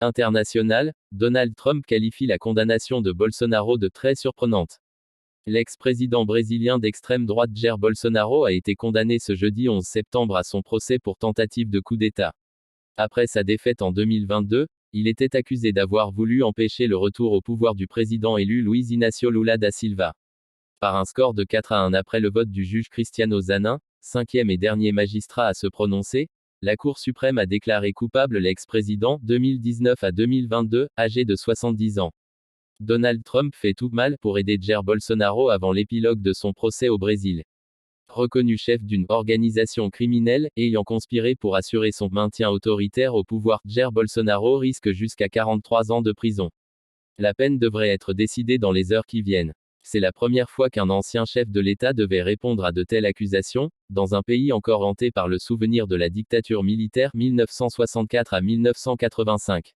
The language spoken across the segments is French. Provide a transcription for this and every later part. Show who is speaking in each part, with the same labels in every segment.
Speaker 1: International, Donald Trump qualifie la condamnation de Bolsonaro de très surprenante. L'ex-président brésilien d'extrême droite Jair Bolsonaro a été condamné ce jeudi 11 septembre à son procès pour tentative de coup d'État. Après sa défaite en 2022, il était accusé d'avoir voulu empêcher le retour au pouvoir du président élu Luiz Inácio Lula da Silva. Par un score de 4-1 après le vote du juge Cristiano Zanin, cinquième et dernier magistrat à se prononcer, la Cour suprême a déclaré coupable l'ex-président, 2019 à 2022, âgé de 70 ans. Donald Trump fait tout mal pour aider Jair Bolsonaro avant l'épilogue de son procès au Brésil. Reconnu chef d'une organisation criminelle, ayant conspiré pour assurer son maintien autoritaire au pouvoir, Jair Bolsonaro risque jusqu'à 43 ans de prison. La peine devrait être décidée dans les heures qui viennent. C'est la première fois qu'un ancien chef de l'État devait répondre à de telles accusations, dans un pays encore hanté par le souvenir de la dictature militaire 1964 à 1985.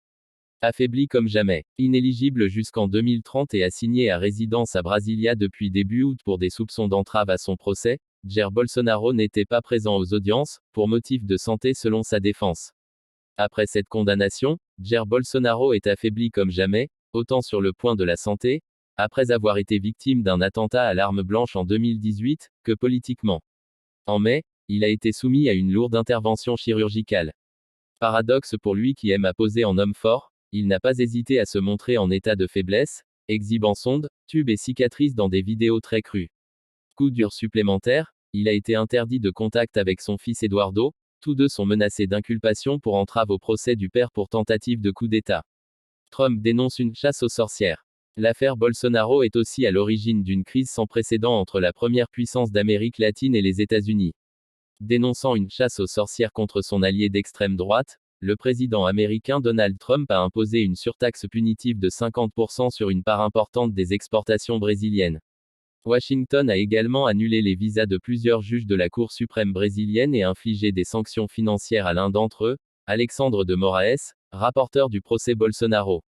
Speaker 1: Affaibli comme jamais, inéligible jusqu'en 2030 et assigné à résidence à Brasilia depuis début août pour des soupçons d'entrave à son procès, Jair Bolsonaro n'était pas présent aux audiences, pour motif de santé selon sa défense. Après cette condamnation, Jair Bolsonaro est affaibli comme jamais, autant sur le point de la santé, après avoir été victime d'un attentat à l'arme blanche en 2018, que politiquement. En mai, il a été soumis à une lourde intervention chirurgicale. Paradoxe pour lui qui aime à poser en homme fort, il n'a pas hésité à se montrer en état de faiblesse, exhibant sondes, tubes et cicatrices dans des vidéos très crues. Coup dur supplémentaire, il a été interdit de contact avec son fils Eduardo, tous deux sont menacés d'inculpation pour entrave au procès du père pour tentative de coup d'État. Trump dénonce une chasse aux sorcières. L'affaire Bolsonaro est aussi à l'origine d'une crise sans précédent entre la première puissance d'Amérique latine et les États-Unis. Dénonçant une chasse aux sorcières contre son allié d'extrême droite, le président américain Donald Trump a imposé une surtaxe punitive de 50% sur une part importante des exportations brésiliennes. Washington a également annulé les visas de plusieurs juges de la Cour suprême brésilienne et infligé des sanctions financières à l'un d'entre eux, Alexandre de Moraes, rapporteur du procès Bolsonaro.